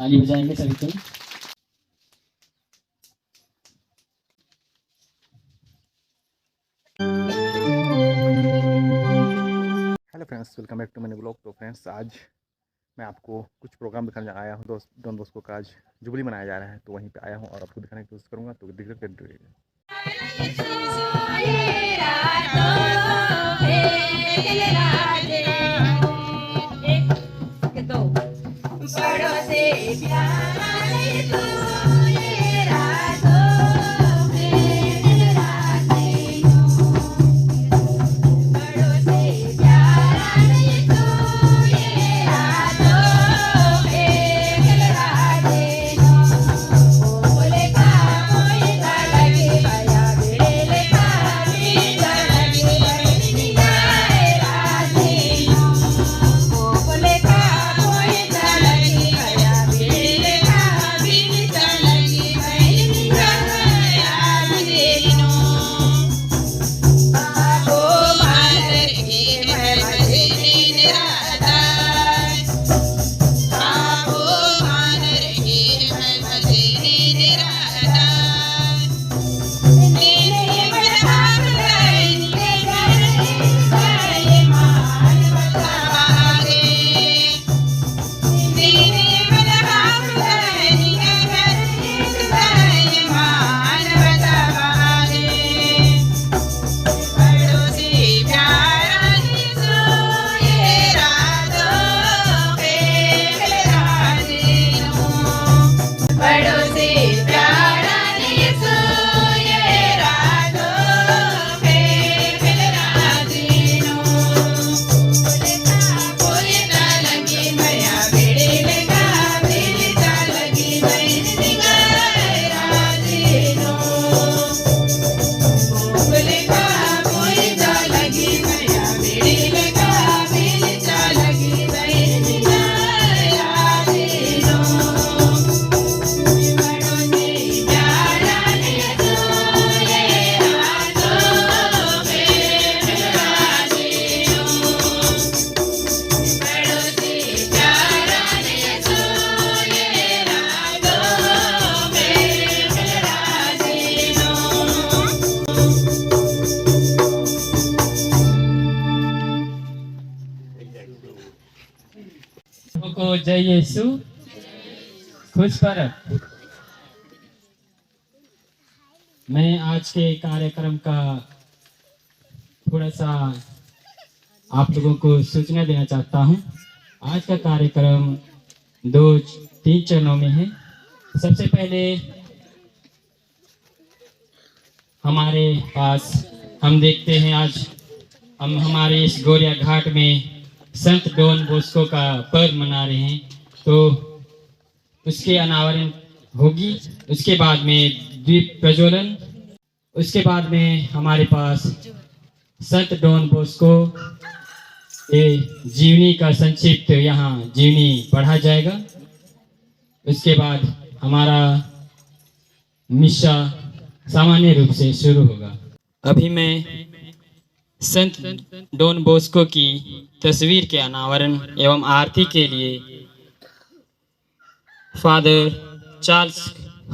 ताली बजाएंगे सभी कोई। Hello friends, welcome back to मैंने ब्लॉग। तो फ्रेंड्स, आज मैं आपको कुछ प्रोग्राम दिखाने आया हूँ। डॉन बॉस्को का आज जुबली मनाया जा रहा है, तो वहीं पे आया हूँ और आपको दिखाने की कोशिश करूँगा। तो दिक्कत कर को जय यीशु, खुश परब। मैं आज के कार्यक्रम का थोड़ा सा आप लोगों को सूचना देना चाहता हूं। आज का कार्यक्रम 2-3 चरणों में है। सबसे पहले हमारे पास हम देखते हैं आज हम हमारे इस गोरिया घाट में संत डॉन बॉस्को का पर्व मना रहे हैं, तो उसके अनावरण होगी। उसके बाद में दीप प्रज्वलन, उसके बाद में हमारे पास संत डॉन बॉस्को के जीवनी का संक्षिप्त यहाँ जीवनी पढ़ा जाएगा। उसके बाद हमारा मिशा सामान्य रूप से शुरू होगा। अभी मैं संत डॉन बॉस्को की तस्वीर के अनावरण एवं आरती के लिए फादर चार्ल्स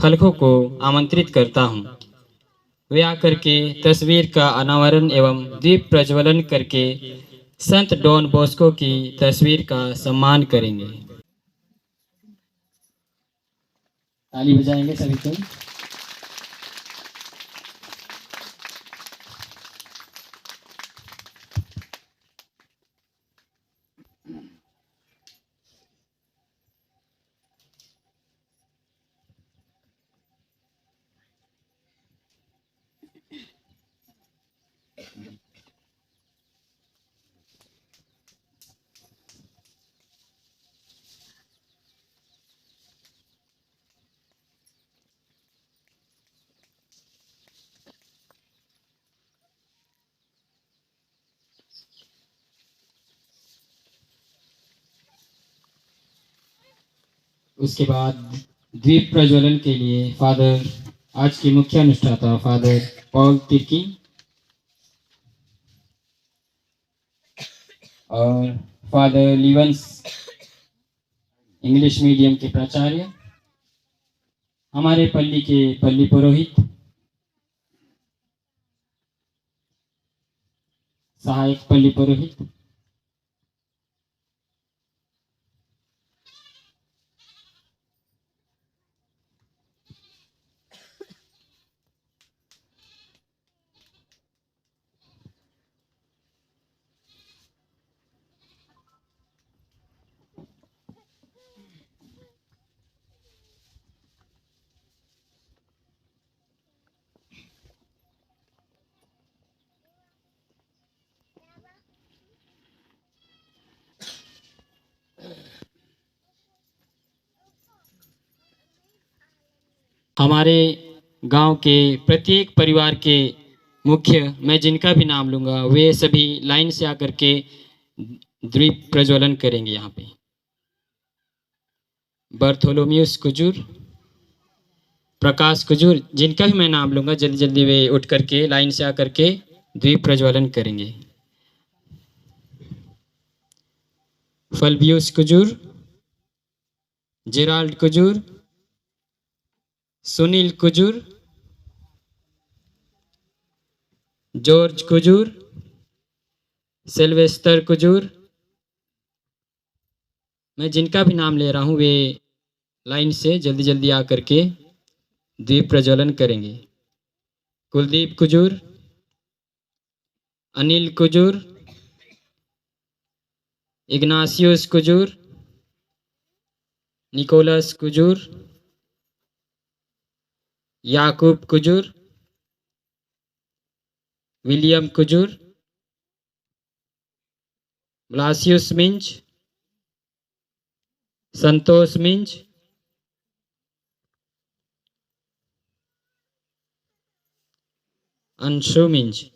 हल्को को आमंत्रित करता हूं। वे आकर के तस्वीर का अनावरण एवं दीप प्रज्वलन करके संत डॉन बॉस्को की तस्वीर का सम्मान करेंगे। ताली बजाएंगे सभी कोई। उसके बाद दीप प्रज्वलन के लिए फादर आज की मुख्य अनुष्ठाता फादर पॉल तिर्की और फादर लिवंस इंग्लिश मीडियम के प्राचार्य, हमारे पल्ली के पल्ली पुरोहित, सहायक पल्ली पुरोहित, हमारे गांव के प्रत्येक परिवार के मुख्य, मैं जिनका भी नाम लूँगा, वे सभी लाइन से आकर के दीप प्रज्वलन करेंगे। यहाँ पे बर्थोलोम्यूस कुजूर, प्रकाश कुजूर, जिनका भी मैं नाम लूँगा जल्दी जल्दी वे उठ करके लाइन से आकर के दीप प्रज्वलन करेंगे। फल्बियस Kujur, Gerald Kujur, Sunil Kujur, George Kujur, Sylvester Kujur, मैं जिनका भी नाम ले रहा हूँ वे लाइन से जल्दी जल्दी आकर के दीप प्रज्वलन करेंगे। कुलदीप कुजूर, अनिल कुजूर, इग्नासियोस कुजूर, निकोलस कुजूर, याकूब कुजूर, विलियम कुजूर, ब्लासियस मिंज, संतोष मिंज, अंशु मिंज।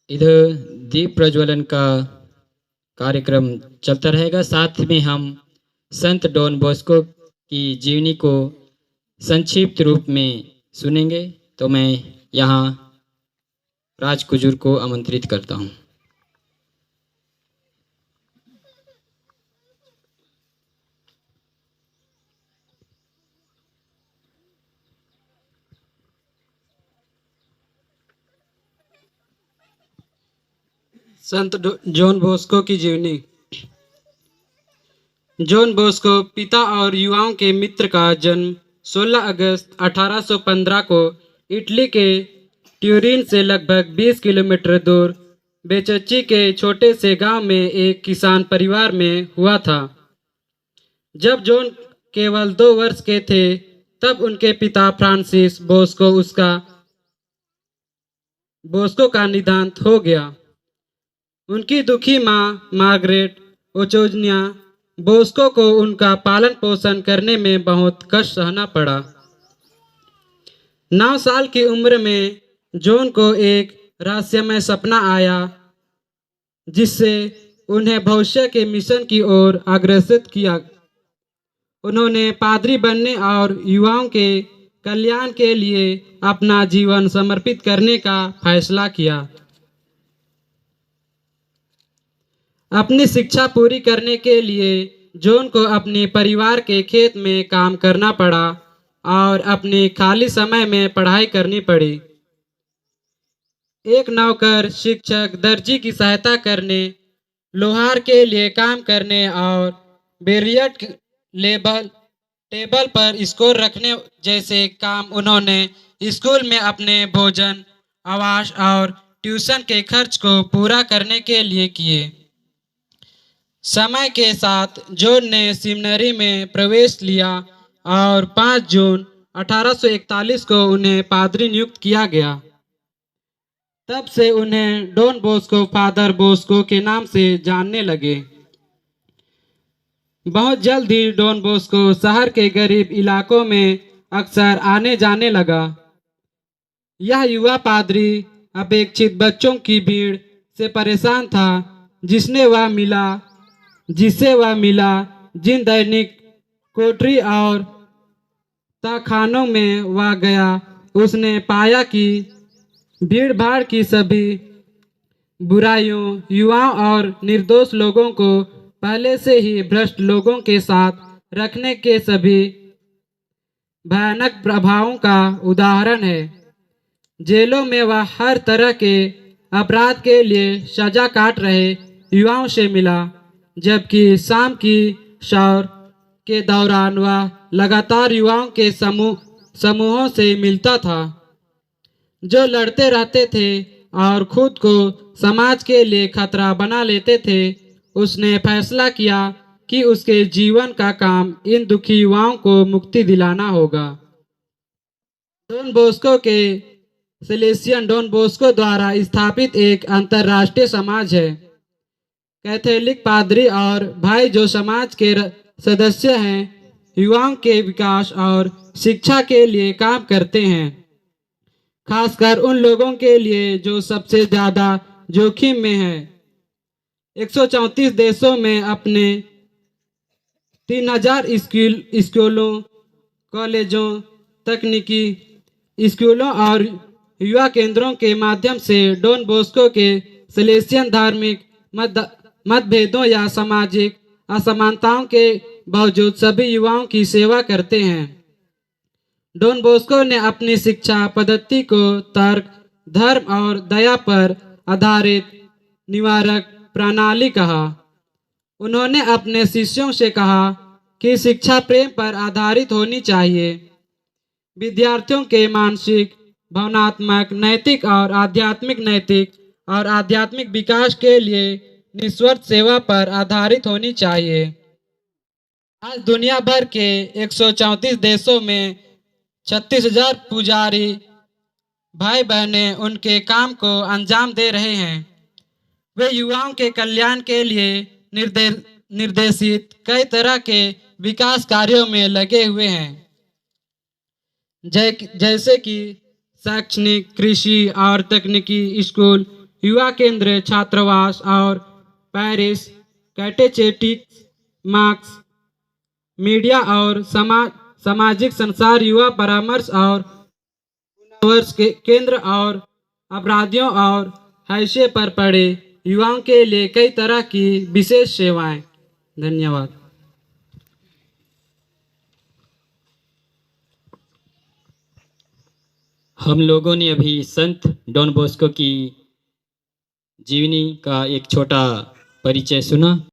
इधर दीप प्रज्वलन का कार्यक्रम चलता रहेगा। साथ में हम संत डॉन बॉस्को की जीवनी को संक्षिप्त रूप में सुनेंगे। तो मैं यहाँ राज कुजूर को आमंत्रित करता हूँ। संत जॉन बॉस्को की जीवनी। जॉन बॉस्को पिता और युवाओं के मित्र का जन्म 16 अगस्त 1815 को इटली के ट्यूरिन से लगभग 20 किलोमीटर दूर बेचच्ची के छोटे से गांव में एक किसान परिवार में हुआ था। जब जॉन केवल 2 वर्ष के थे तब उनके पिता फ्रांसिस बॉस्को का निधन हो गया। उनकी दुखी माँ मार्गरेट ओचोजनिया बॉस्को को उनका पालन पोषण करने में बहुत कष्ट सहना पड़ा। 9 साल की उम्र में जॉन को एक रहस्यमय सपना आया जिससे उन्हें भविष्य के मिशन की ओर अग्रसर किया। उन्होंने पादरी बनने और युवाओं के कल्याण के लिए अपना जीवन समर्पित करने का फैसला किया। अपनी शिक्षा पूरी करने के लिए जॉन को अपने परिवार के खेत में काम करना पड़ा और अपने खाली समय में पढ़ाई करनी पड़ी। एक नौकर, शिक्षक, दर्जी की सहायता करने, लोहार के लिए काम करने और बेरियट टेबल पर स्कोर रखने जैसे काम उन्होंने स्कूल में अपने भोजन, आवास और ट्यूशन के खर्च को पूरा करने के लिए किए। समय के साथ जॉन ने सेमिनरी में प्रवेश लिया और 5 जून 1841 को उन्हें पादरी नियुक्त किया गया। तब से उन्हें डॉन बॉस्को, फादर बॉस्को के नाम से जानने लगे। बहुत जल्द ही डॉन बॉस्को शहर के गरीब इलाकों में अक्सर आने जाने लगा। यह युवा पादरी अपेक्षित बच्चों की भीड़ से परेशान था जिससे वह मिला जिन दैनिक कोठरी और तहखानों में वह गया, उसने पाया कि भीड़ भाड़ की सभी बुराइयों, युवाओं और निर्दोष लोगों को पहले से ही भ्रष्ट लोगों के साथ रखने के सभी भयानक प्रभावों का उदाहरण है। जेलों में वह हर तरह के अपराध के लिए सजा काट रहे युवाओं से मिला, जबकि शाम की शौर के दौरान वह लगातार युवाओं के समूहों से मिलता था जो लड़ते रहते थे और खुद को समाज के लिए खतरा बना लेते थे। उसने फैसला किया कि उसके जीवन का काम इन दुखी युवाओं को मुक्ति दिलाना होगा। डॉन बॉस्को के सेलेसियन डॉन बॉस्को द्वारा स्थापित एक अंतर्राष्ट्रीय समाज है। कैथोलिक पादरी और भाई जो समाज के सदस्य हैं, युवाओं के विकास और शिक्षा के लिए काम करते हैं, खासकर उन लोगों के लिए जो सबसे ज्यादा जोखिम में हैं। 134 देशों में अपने 3000 स्कूलों, कॉलेजों, तकनीकी स्कूलों और युवा केंद्रों के माध्यम से डॉन बॉस्को के सेलेसियन धार्मिक मतभेदों या सामाजिक असमानताओं के बावजूद सभी युवाओं की सेवा करते हैं। डॉन बॉस्को ने अपनी शिक्षा पद्धति को तर्क, धर्म और दया पर आधारित निवारक प्रणाली कहा। उन्होंने अपने शिष्यों से कहा कि शिक्षा प्रेम पर आधारित होनी चाहिए। विद्यार्थियों के मानसिक, भावनात्मक, नैतिक और आध्यात्मिक विकास के लिए निस्वार्थ सेवा पर आधारित होनी चाहिए। आज दुनिया भर के 134 देशों में 36,000 पुजारी भाई बहनें उनके काम को अंजाम दे रहे हैं। वे युवाओं के कल्याण के लिए निर्देशित कई तरह के विकास कार्यों में लगे हुए हैं, जैसे कि शैक्षणिक, कृषि और तकनीकी स्कूल, युवा केंद्र, छात्रावास और पेरिस कैटेचेटिक्स, मार्क्स, मीडिया और सामाजिक संसार, युवा परामर्श और पुनर्वास के केंद्र और अपराधियों और हाशिए पर पड़े युवाओं के लिए कई तरह की विशेष सेवाएं। धन्यवाद। हम लोगों ने अभी संत डॉन बॉस्को की जीवनी का एक छोटा परिचय सुना।